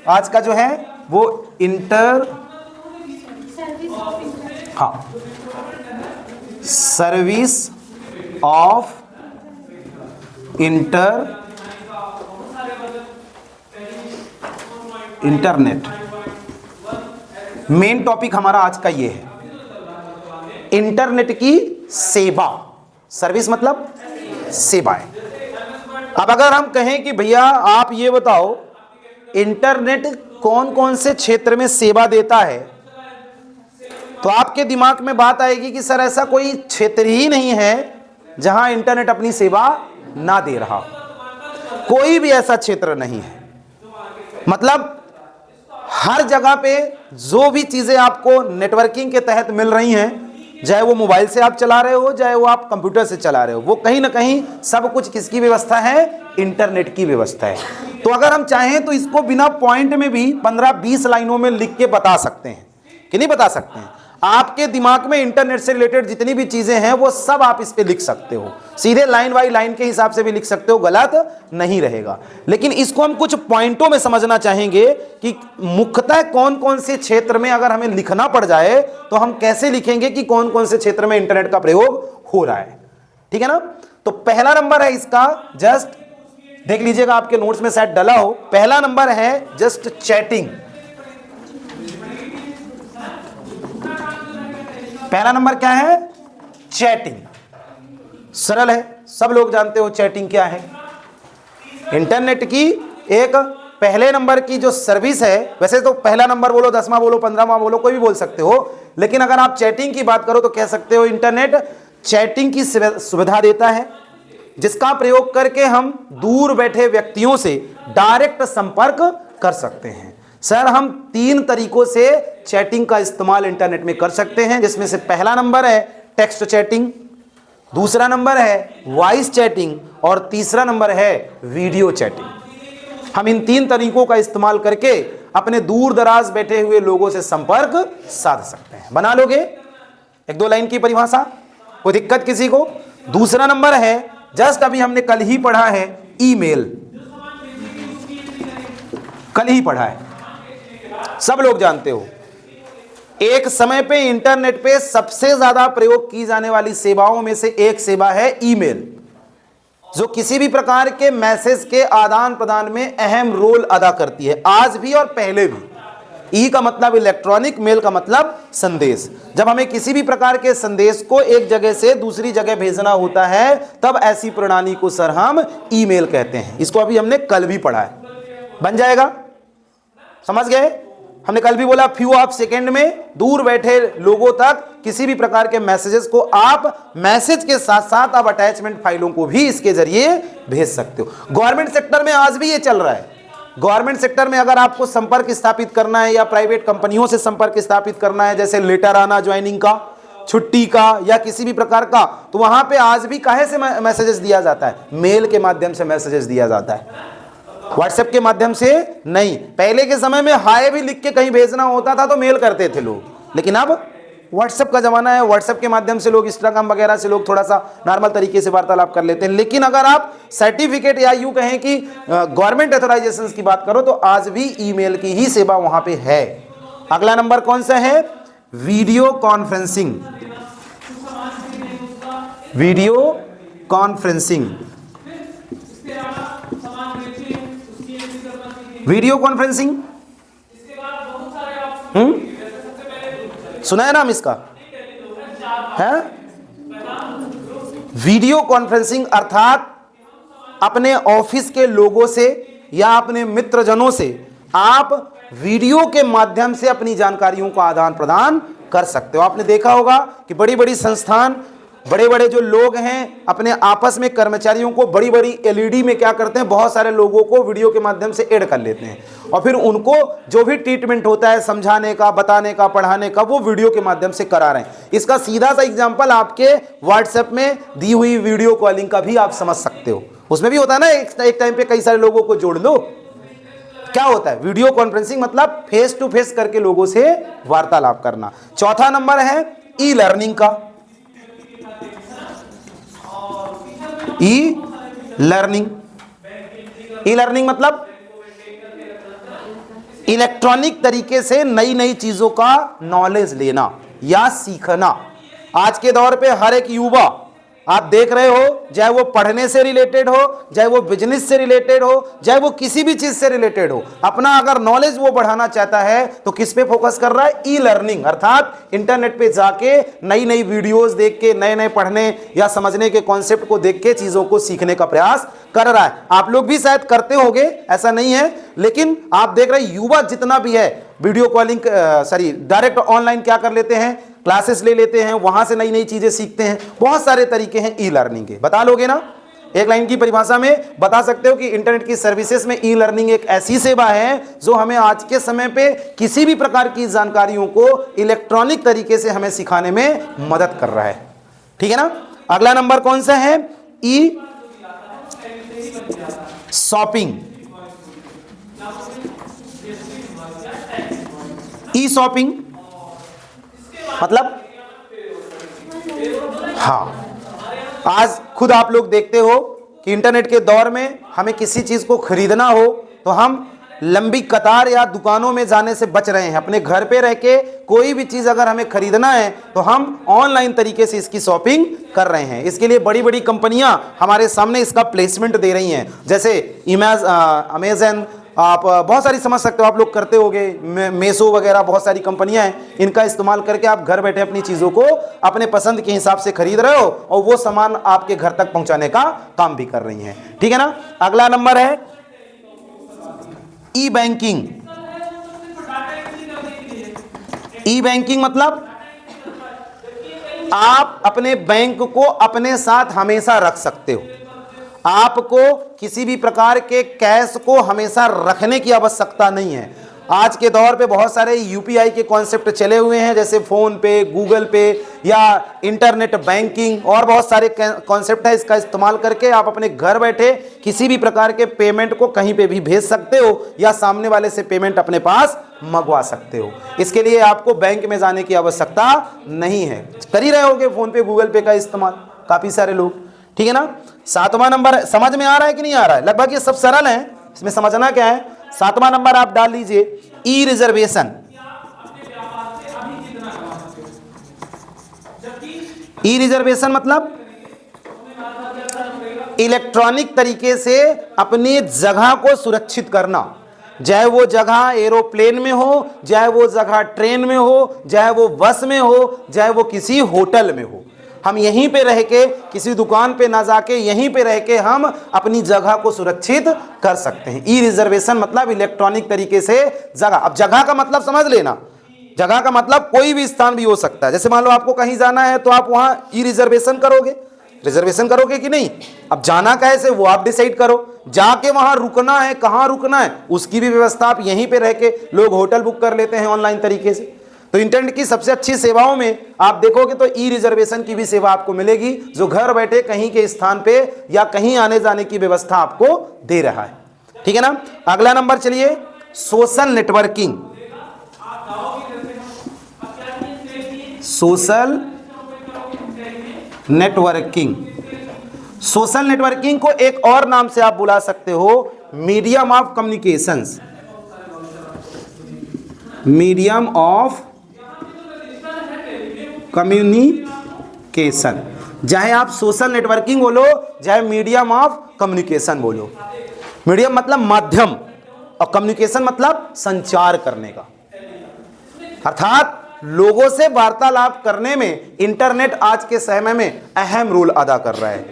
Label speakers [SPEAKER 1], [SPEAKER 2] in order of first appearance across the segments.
[SPEAKER 1] आज का जो है वो service of internet. Main topic हमारा आज का ये है, इंटरनेट की सेवा। सर्विस मतलब सेवाएं। अब अगर हम कहें कि भैया आप ये बताओ इंटरनेट कौन कौन से क्षेत्र में सेवा देता है, तो आपके दिमाग में बात आएगी कि सर ऐसा कोई क्षेत्र ही नहीं है जहां इंटरनेट अपनी सेवा ना दे रहा। कोई भी ऐसा क्षेत्र नहीं है। मतलब हर जगह पे जो भी चीजें आपको नेटवर्किंग के तहत मिल रही हैं, चाहे वो मोबाइल से आप चला रहे हो, चाहे वो आप कंप्यूटर से चला रहे हो, वो कहीं ना कहीं सब कुछ किसकी व्यवस्था है? इंटरनेट की व्यवस्था है। तो अगर हम चाहें तो इसको बिना पॉइंट में भी 15-20 लाइनों में लिख के बता सकते हैं कि नहीं बता सकते हैं? आपके दिमाग में इंटरनेट से रिलेटेड जितनी भी चीजें हैं वो सब आप इस पे लिख सकते हो, सीधे लाइन बाई लाइन के हिसाब से भी लिख सकते हो, गलत नहीं रहेगा। लेकिन इसको हम कुछ पॉइंटों में समझना चाहेंगे कि मुख्यतः कौन कौन से क्षेत्र में अगर हमें लिखना पड़ जाए तो हम कैसे लिखेंगे कि कौन कौन से क्षेत्र में इंटरनेट का प्रयोग हो रहा है। ठीक है ना? तो पहला नंबर है इसका, जस्ट देख लीजिएगा, आपके नोट्स में शायद डला हो। पहला नंबर है जस्ट चैटिंग। पहला नंबर क्या है? चैटिंग। सरल है, सब लोग जानते हो चैटिंग क्या है। इंटरनेट की एक पहले नंबर की जो सर्विस है, वैसे तो पहला नंबर बोलो, 10वां बोलो, 15वां बोलो, कोई भी बोल सकते हो, लेकिन अगर आप चैटिंग की बात करो तो कह सकते हो इंटरनेट चैटिंग की सुविधा देता है, जिसका प्रयोग करके हम दूर बैठे व्यक्तियों से डायरेक्ट संपर्क कर सकते हैं। सर हम 3 तरीकों से चैटिंग का इस्तेमाल इंटरनेट में कर सकते हैं, जिसमें से पहला नंबर है टेक्स्ट चैटिंग, दूसरा नंबर है वॉइस चैटिंग और तीसरा नंबर है वीडियो चैटिंग। हम इन 3 तरीकों का इस्तेमाल करके अपने दूर दराज बैठे हुए लोगों से संपर्क साध सकते हैं। बना लोगे 1-2 लाइन की परिभाषा? कोई दिक्कत किसी को? दूसरा नंबर है, जस्ट अभी हमने कल ही पढ़ा है, ईमेल। कल ही पढ़ा है, सब लोग जानते हो। एक समय पे इंटरनेट पे सबसे ज्यादा प्रयोग की जाने वाली सेवाओं में से एक सेवा है ईमेल, जो किसी भी प्रकार के मैसेज के आदान प्रदान में अहम रोल अदा करती है, आज भी और पहले भी। ई का मतलब इलेक्ट्रॉनिक, मेल का मतलब संदेश। जब हमें किसी भी प्रकार के संदेश को एक जगह से दूसरी जगह भेजना होता है, तब ऐसी प्रणाली को सर हम ईमेल कहते हैं। इसको अभी हमने कल भी पढ़ा है। बन जाएगा? समझ गए? हमने कल भी बोला फ्यू ऑफ सेकेंड में दूर बैठे लोगों तक किसी भी प्रकार के मैसेजेस को आप मैसेज के साथ साथ आप अटैचमेंट फाइलों को भी इसके जरिए भेज सकते हो। गवर्नमेंट सेक्टर में आज भी ये चल रहा है। गवर्नमेंट सेक्टर में अगर आपको संपर्क स्थापित करना है या प्राइवेट कंपनियों से संपर्क स्थापित करना है, जैसे लेटर आना ज्वाइनिंग का, छुट्टी का या किसी भी प्रकार का, तो वहां पे आज भी काहे से मैसेजेस दिया जाता है? मेल के माध्यम से मैसेजेस दिया जाता है, व्हाट्सएप के माध्यम से नहीं। पहले के समय में हाय भी लिख के कहीं भेजना होता था तो मेल करते थे लोग, लेकिन अब व्हाट्सएप का जमाना है। व्हाट्सएप के माध्यम से लोग, इंस्टाग्राम वगैरह से लोग थोड़ा सा नॉर्मल तरीके से वार्तालाप कर लेते हैं। लेकिन अगर आप सर्टिफिकेट या यूं कहें कि गवर्नमेंट ऑथराइजेशन की बात करो तो आज भी ईमेल की ही सेवा वहां पे है। अगला नंबर कौन सा है? Video conferencing. Video conferencing. Video conferencing सुना है नाम इसका? है वीडियो कॉन्फ्रेंसिंग, अर्थात अपने ऑफिस के लोगों से या अपने मित्रजनों से आप वीडियो के माध्यम से अपनी जानकारियों का आदान प्रदान कर सकते हो। आपने देखा होगा कि बड़ी बड़ी संस्थान, बड़े बड़े जो लोग हैं अपने आपस में कर्मचारियों को बड़ी बड़ी एलईडी में क्या करते हैं, बहुत सारे लोगों को वीडियो के माध्यम से ऐड कर लेते हैं और फिर उनको जो भी ट्रीटमेंट होता है समझाने का, बताने का, पढ़ाने का, वो वीडियो के माध्यम से करा रहे हैं। इसका सीधा सा एग्जांपल आपके व्हाट्सएप में दी हुई वीडियो कॉलिंग का भी आप समझ सकते हो। उसमें भी होता है ना, एक टाइम पे कई सारे लोगों को जोड़ लो। क्या होता है? वीडियो कॉन्फ्रेंसिंग मतलब फेस टू फेस करके लोगों से वार्तालाप करना। चौथा नंबर है ई लर्निंग का। E learning. ई लर्निंग मतलब इलेक्ट्रॉनिक तरीके से नई नई चीजों का नॉलेज लेना या सीखना। आज के दौर पे हर एक युवा आप देख रहे हो, चाहे वो पढ़ने से रिलेटेड हो, चाहे वो बिजनेस से रिलेटेड हो, चाहे वो किसी भी चीज से रिलेटेड हो, अपना अगर नॉलेज वो बढ़ाना चाहता है तो किस पे फोकस कर रहा है? ई लर्निंग, अर्थात इंटरनेट पे जाके नई नई वीडियोस देख के नए नए पढ़ने या समझने के कॉन्सेप्ट को देख के चीजों को सीखने का प्रयास कर रहा है। आप लोग भी शायद करते होंगे, ऐसा नहीं है, लेकिन आप देख रहे युवा जितना भी है वीडियो कॉलिंग डायरेक्ट ऑनलाइन क्या कर लेते हैं, क्लासेस ले लेते हैं, वहां से नई नई चीजें सीखते हैं। बहुत सारे तरीके हैं ई लर्निंग के, बता लोगे ना? एक लाइन की परिभाषा में बता सकते हो कि इंटरनेट की सर्विसेज में ई लर्निंग एक ऐसी सेवा है जो हमें आज के समय पे किसी भी प्रकार की जानकारियों को इलेक्ट्रॉनिक तरीके से हमें सिखाने में मदद कर रहा है। ठीक है ना? अगला नंबर कौन सा है? ई शॉपिंग। ई शॉपिंग मतलब, हाँ, आज खुद आप लोग देखते हो कि इंटरनेट के दौर में हमें किसी चीज को खरीदना हो तो हम लंबी कतार या दुकानों में जाने से बच रहे हैं। अपने घर पे रह के कोई भी चीज अगर हमें खरीदना है तो हम ऑनलाइन तरीके से इसकी शॉपिंग कर रहे हैं। इसके लिए बड़ी बड़ी कंपनियां हमारे सामने इसका प्लेसमेंट दे रही हैं, जैसे अमेज़न, आप बहुत सारी समझ सकते हो, आप लोग करते होगे, मेसो वगैरह बहुत सारी कंपनियां हैं। इनका इस्तेमाल करके आप घर बैठे अपनी चीज़ों को अपने पसंद के हिसाब से खरीद रहे हो और वो सामान आपके घर तक पहुंचाने का काम भी कर रही हैं। ठीक है ना? अगला नंबर है ई बैंकिंग। ई बैंकिंग मतलब आप अपने बैंक को अपने साथ हमेशा रख सकते हो। आपको किसी भी प्रकार के कैश को हमेशा रखने की आवश्यकता नहीं है। आज के दौर पे बहुत सारे यूपीआई के कॉन्सेप्ट चले हुए हैं, जैसे फोन पे, गूगल पे या इंटरनेट बैंकिंग और बहुत सारे कॉन्सेप्ट है। इसका इस्तेमाल करके आप अपने घर बैठे किसी भी प्रकार के पेमेंट को कहीं पे भी भेज सकते हो या सामने वाले से पेमेंट अपने पास मंगवा सकते हो। इसके लिए आपको बैंक में जाने की आवश्यकता नहीं है। कर ही रहे होगे फोन पे, गूगल पे का इस्तेमाल काफी सारे लोग। ठीक है ना? 7वां नंबर समझ में आ रहा है कि नहीं आ रहा है? लगभग ये सब सरल है, इसमें समझना क्या है। 7वां नंबर आप डाल लीजिए ई रिजर्वेशन। ई रिजर्वेशन मतलब इलेक्ट्रॉनिक तरीके से अपनी जगह को सुरक्षित करना, चाहे वो जगह एरोप्लेन में हो, चाहे वो जगह ट्रेन में हो, चाहे वो बस में हो, चाहे वो किसी होटल में हो। हम यहीं पे रह के किसी दुकान पे ना जाके यहीं पे रह के हम अपनी जगह को सुरक्षित कर सकते हैं। ई रिजर्वेशन मतलब इलेक्ट्रॉनिक तरीके से जगह। अब जगह का मतलब समझ लेना, जगह का मतलब कोई भी स्थान भी हो सकता है। जैसे मान लो आपको कहीं जाना है तो आप वहां ई रिजर्वेशन करोगे, रिजर्वेशन करोगे कि नहीं? अब जाना कैसे वो आप डिसाइड करो। जाके वहां रुकना है, कहां रुकना है उसकी भी व्यवस्था आप यहीं पे रह के, लोग होटल बुक कर लेते हैं ऑनलाइन तरीके से। तो इंटरनेट की सबसे अच्छी सेवाओं में आप देखोगे तो ई रिजर्वेशन की भी सेवा आपको मिलेगी, जो घर बैठे कहीं के स्थान पे या कहीं आने जाने की व्यवस्था आपको दे रहा है। ठीक है ना? अगला नंबर चलिए, social networking. Social networking, social networking को एक और नाम से आप बुला सकते हो, medium of communications. Medium of communication, चाहे आप सोशल नेटवर्किंग बोलो, चाहे मीडियम ऑफ कम्युनिकेशन बोलो। मीडियम मतलब माध्यम और कम्युनिकेशन मतलब संचार करने का, अर्थात लोगों से वार्तालाप करने में इंटरनेट आज के समय में अहम रोल अदा कर रहा है।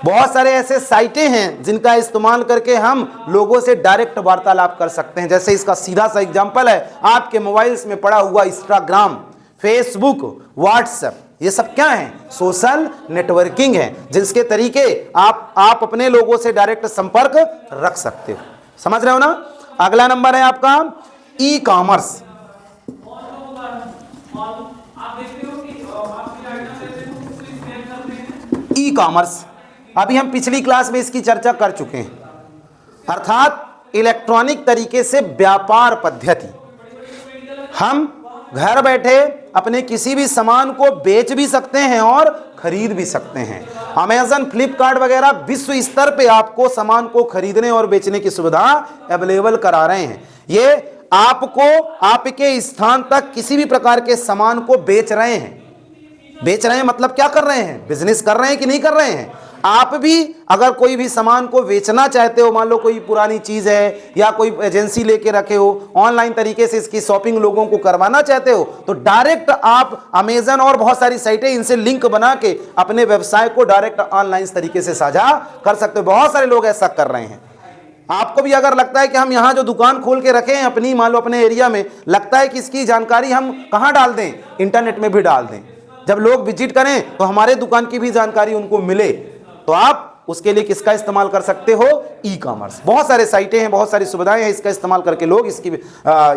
[SPEAKER 1] बहुत सारे ऐसे साइटें हैं जिनका इस्तेमाल करके हम लोगों से डायरेक्ट वार्तालाप कर सकते हैं। जैसे इसका सीधा सा एग्जांपल है आपके मोबाइल्स में पड़ा हुआ इंस्टाग्राम, फेसबुक, व्हाट्सएप, ये सब क्या है? सोशल नेटवर्किंग है, जिसके तरीके आप अपने लोगों से डायरेक्ट संपर्क रख सकते हो। समझ रहे हो ना? अगला नंबर है आपका ई कॉमर्स। ई कॉमर्स अभी हम पिछली क्लास में इसकी चर्चा कर चुके हैं, अर्थात इलेक्ट्रॉनिक तरीके से व्यापार पद्धति। हम घर बैठे अपने किसी भी सामान को बेच भी सकते हैं और खरीद भी सकते हैं। अमेज़न, फ्लिपकार्ट वगैरह विश्व स्तर पे आपको सामान को खरीदने और बेचने की सुविधा अवेलेबल करा रहे हैं। ये आपको आपके स्थान तक किसी भी प्रकार के सामान को बेच रहे हैं। बेच रहे हैं मतलब क्या कर रहे हैं, बिजनेस कर रहे हैं कि नहीं कर रहे हैं। आप भी अगर कोई भी सामान को बेचना चाहते हो, मान लो कोई पुरानी चीज है या कोई एजेंसी लेके रखे हो, ऑनलाइन तरीके से इसकी शॉपिंग लोगों को करवाना चाहते हो, तो डायरेक्ट आप अमेजन और बहुत सारी साइटें इनसे लिंक बना के अपने व्यवसाय को डायरेक्ट ऑनलाइन तरीके से साझा कर सकते हो। बहुत सारे लोग ऐसा कर रहे हैं। आपको भी अगर लगता है कि हम यहाँ जो दुकान खोल के रखे हैं अपनी, मान लो अपने एरिया में, लगता है कि इसकी जानकारी हम कहाँ डाल दें, इंटरनेट में भी डाल दें, जब लोग विजिट करें तो हमारे दुकान की भी जानकारी उनको मिले, तो आप उसके लिए किसका इस्तेमाल कर सकते हो, ई कॉमर्स। बहुत सारे साइटें हैं, बहुत सारी सुविधाएं हैं, इसका इस्तेमाल करके लोग इसकी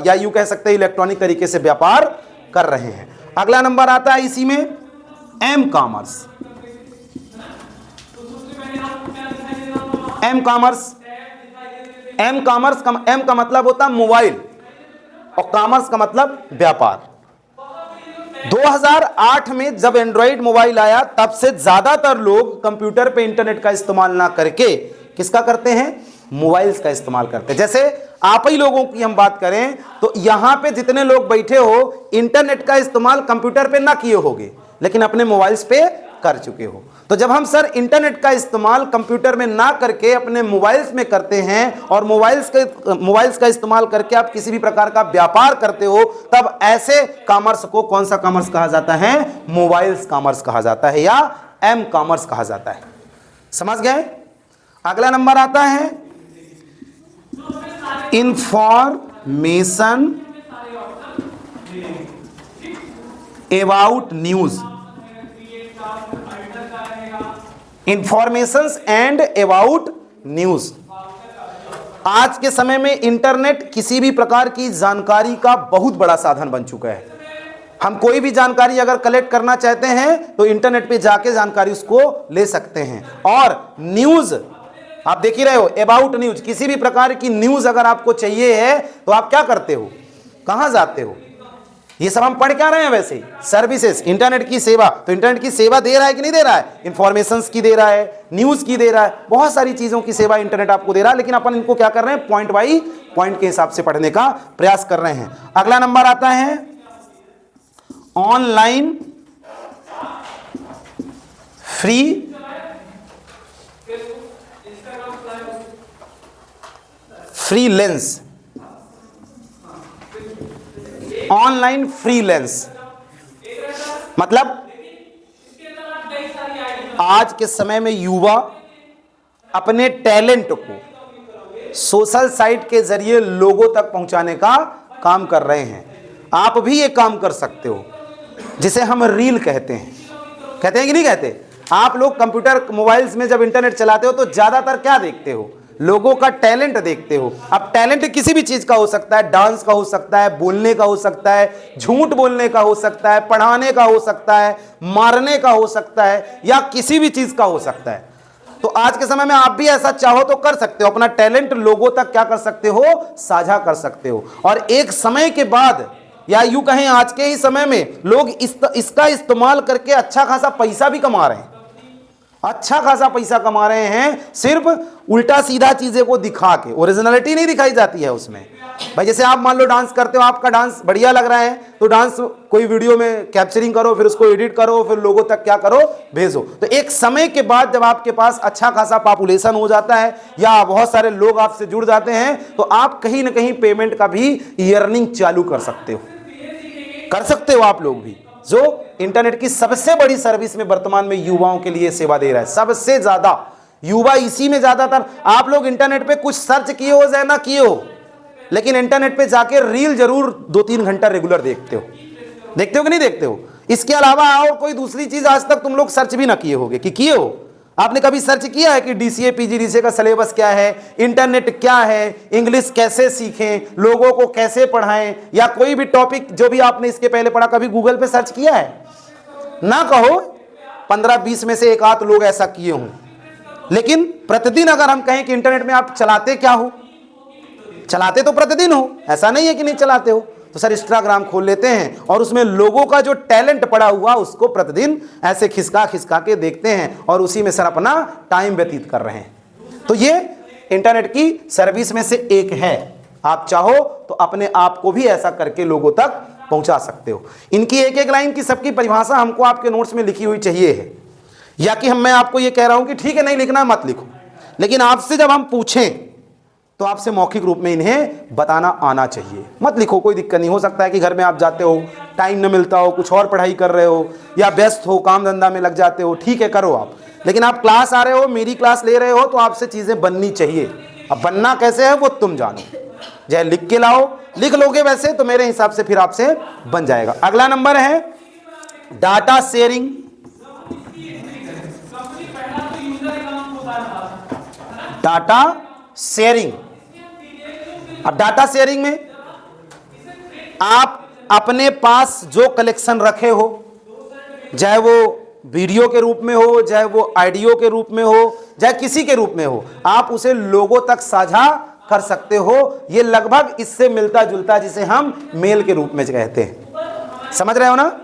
[SPEAKER 1] या यूं कह सकते हैं इलेक्ट्रॉनिक तरीके से व्यापार कर रहे हैं। अगला नंबर आता है इसी में M commerce. M commerce, M का मतलब होता है मोबाइल और कॉमर्स का मतलब व्यापार। 2008 में जब एंड्रॉइड मोबाइल आया तब से ज्यादातर लोग कंप्यूटर पे इंटरनेट का इस्तेमाल ना करके किसका करते हैं, मोबाइल्स का इस्तेमाल करते हैं। जैसे आप ही लोगों की हम बात करें तो यहां पे जितने लोग बैठे हो, इंटरनेट का इस्तेमाल कंप्यूटर पे ना किए होगे लेकिन अपने मोबाइल्स पे कर चुके हो। तो जब हम सर इंटरनेट का इस्तेमाल कंप्यूटर में ना करके अपने मोबाइल्स में करते हैं और मोबाइल्स का इस्तेमाल करके आप किसी भी प्रकार का व्यापार करते हो, तब ऐसे कॉमर्स को कौन सा कॉमर्स कहा जाता है, मोबाइल्स कॉमर्स कहा जाता है या एम कॉमर्स कहा जाता है। समझ गए। अगला नंबर आता है information about news. Informations and about news. आज के समय में इंटरनेट किसी भी प्रकार की जानकारी का बहुत बड़ा साधन बन चुका है। हम कोई भी जानकारी अगर कलेक्ट करना चाहते हैं तो इंटरनेट पे जाके जानकारी उसको ले सकते हैं। और न्यूज आप देख ही रहे हो, अबाउट न्यूज, किसी भी प्रकार की न्यूज अगर आपको चाहिए है तो आप क्या करते हो, कहां जाते हो। ये सब हम पढ़ क्या रहे हैं वैसे, सर्विसेज, इंटरनेट की सेवा। तो इंटरनेट की सेवा दे रहा है कि नहीं दे रहा है, इंफॉर्मेशंस की दे रहा है, न्यूज की दे रहा है, बहुत सारी चीजों की सेवा इंटरनेट आपको दे रहा है। लेकिन अपन इनको क्या कर रहे हैं, पॉइंट बाई पॉइंट के हिसाब से पढ़ने का प्रयास कर रहे हैं। अगला नंबर आता है ऑनलाइन फ्रीलांस। ऑनलाइन फ्रीलांस मतलब आज के समय में युवा अपने टैलेंट को सोशल साइट के जरिए लोगों तक पहुंचाने का काम कर रहे हैं। आप भी ये काम कर सकते हो, जिसे हम रील कहते हैं। कहते हैं कि नहीं कहते। आप लोग कंप्यूटर मोबाइल्स में जब इंटरनेट चलाते हो तो ज्यादातर क्या देखते हो, लोगों का टैलेंट देखते हो। अब टैलेंट किसी भी चीज का हो सकता है, डांस का हो सकता है, बोलने का हो सकता है, झूठ बोलने का हो सकता है, पढ़ाने का हो सकता है, मारने का हो सकता है, या किसी भी चीज का हो सकता है। तो आज के समय में आप भी ऐसा चाहो तो कर सकते हो, अपना टैलेंट लोगों तक क्या कर सकते हो, साझा कर सकते हो। और एक समय के बाद, या यूं कहें आज के ही समय में, लोग इसका इस्तेमाल करके अच्छा खासा पैसा भी कमा रहे हैं। अच्छा खासा पैसा कमा रहे हैं सिर्फ उल्टा सीधा चीजें को दिखा के। ओरिजिनलिटी नहीं दिखाई जाती है उसमें। भाई जैसे आप मान लो डांस करते हो, आपका डांस बढ़िया लग रहा है तो डांस कोई वीडियो में कैप्चरिंग करो, फिर उसको एडिट करो, फिर लोगों तक क्या करो, भेजो। तो एक समय के बाद जब आपके पास अच्छा खासा पॉपुलेशन हो जाता है या बहुत सारे लोग आपसे जुड़ जाते हैं, तो आप कहीं ना कहीं पेमेंट का भी अर्निंग चालू कर सकते हो। कर सकते हो आप लोग भी, जो इंटरनेट की सबसे बड़ी सर्विस में वर्तमान में युवाओं के लिए सेवा दे रहा है। सबसे ज्यादा युवा इसी में ज्यादातर। आप लोग इंटरनेट पे कुछ सर्च किए हो चाहे ना किए हो, लेकिन इंटरनेट पे जाके रील जरूर 2-3 घंटा रेगुलर देखते हो। देखते हो कि नहीं देखते हो। इसके अलावा और कोई दूसरी चीज आज तक तुम लोग सर्च भी ना किए होगे कि किए हो। आपने कभी सर्च किया है कि DCA PGDCA का सिलेबस क्या है, इंटरनेट क्या है, इंग्लिश कैसे सीखें, लोगों को कैसे पढ़ाएं, या कोई भी टॉपिक जो भी आपने इसके पहले पढ़ा, कभी गूगल पे सर्च किया है? ना कहो 15-20 में से एक आध लोग ऐसा किए हों। लेकिन प्रतिदिन अगर हम कहें कि इंटरनेट में आप चलाते क्या हो, चलाते तो प्रतिदिन हो, ऐसा नहीं है कि नहीं चलाते हो। तो सर इंस्टाग्राम खोल लेते हैं और उसमें लोगों का जो टैलेंट पड़ा हुआ उसको प्रतिदिन ऐसे खिसका खिसका के देखते हैं और उसी में सर अपना टाइम व्यतीत कर रहे हैं। तो ये इंटरनेट की सर्विस में से एक है। आप चाहो तो अपने आप को भी ऐसा करके लोगों तक पहुंचा सकते हो। इनकी एक एक लाइन की सबकी परिभाषा हमको आपके नोट्स में लिखी हुई चाहिए है, या कि मैं आपको ये कह रहा हूं कि ठीक है नहीं लिखना मत लिखो, लेकिन आपसे जब हम पूछें तो आपसे मौखिक रूप में इन्हें बताना आना चाहिए। मत लिखो, कोई दिक्कत नहीं। हो सकता है कि घर में आप जाते हो, टाइम न मिलता हो, कुछ और पढ़ाई कर रहे हो या व्यस्त हो, काम धंधा में लग जाते हो, ठीक है करो आप, लेकिन आप क्लास आ रहे हो, मेरी क्लास ले रहे हो तो आपसे चीज़ें बननी चाहिए। अब बनना कैसे है वो तुम जानो, चाहे लिख के लाओ, लिख लोगे वैसे तो मेरे हिसाब से फिर आपसे बन जाएगा। अगला नंबर है डाटा शेयरिंग। डाटा शेयरिंग, अब डाटा शेयरिंग में आप अपने पास जो कलेक्शन रखे हो, चाहे वो वीडियो के रूप में हो, चाहे वो ऑडियो के रूप में हो, चाहे किसी के रूप में हो, आप उसे लोगों तक साझा कर सकते हो। ये लगभग इससे मिलता जुलता जिसे हम मेल के रूप में कहते हैं। समझ रहे हो ना?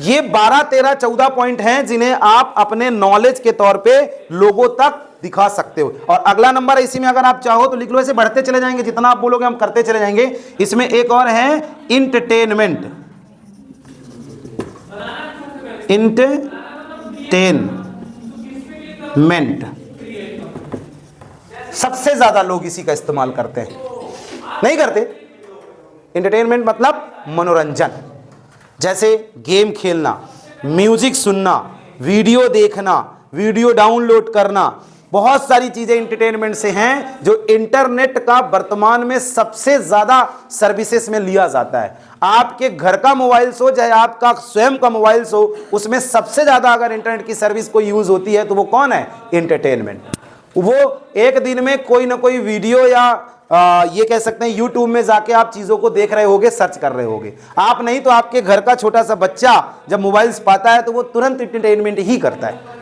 [SPEAKER 1] ये 12, 13, 14 पॉइंट हैं जिन्हें आप अपने नॉलेज के तौर पे लोगों तक दिखा सकते हो। और अगला नंबर है, इसी में अगर आप चाहो तो लिख लो, ऐसे बढ़ते चले जाएंगे, जितना आप बोलोगे हम करते चले जाएंगे। इसमें एक और है इंटरटेनमेंट। इंटरटेनमेंट सबसे ज्यादा लोग इसी का इस्तेमाल करते हैं, नहीं करते? इंटरटेनमेंट मतलब मनोरंजन, जैसे गेम खेलना, म्यूजिक सुनना, वीडियो देखना, वीडियो डाउनलोड करना, बहुत सारी चीजें इंटरटेनमेंट से हैं जो इंटरनेट का वर्तमान में सबसे ज्यादा सर्विसेज में लिया जाता है। आपके घर का मोबाइल हो चाहे आपका स्वयं का मोबाइल हो, उसमें सबसे ज्यादा अगर इंटरनेट की सर्विस कोई यूज होती है तो वो कौन है? इंटरटेनमेंट। वो एक दिन में कोई ना कोई वीडियो या ये कह सकते हैं यूट्यूब में जाके आप चीजों को देख रहे होगे, सर्च कर रहे होगे। आप नहीं तो आपके घर का छोटा सा बच्चा जब मोबाइल पाता है तो वो तुरंत इंटरटेनमेंट ही करता है।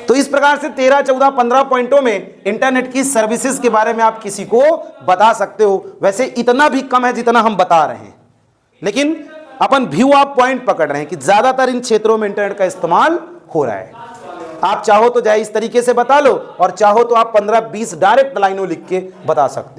[SPEAKER 1] तो इस प्रकार से 13, 14, 15 पॉइंटों में इंटरनेट की सर्विसेज के बारे में आप किसी को बता सकते हो। वैसे इतना भी कम है जितना हम बता रहे हैं, लेकिन अपन व्यू ऑफ पॉइंट पकड़ रहे हैं कि ज्यादातर इन क्षेत्रों में इंटरनेट का इस्तेमाल हो रहा है। आप चाहो तो चाहे इस तरीके से बता लो, और चाहो तो आप 15-20 डायरेक्ट लाइनों लिख के बता सकते हो।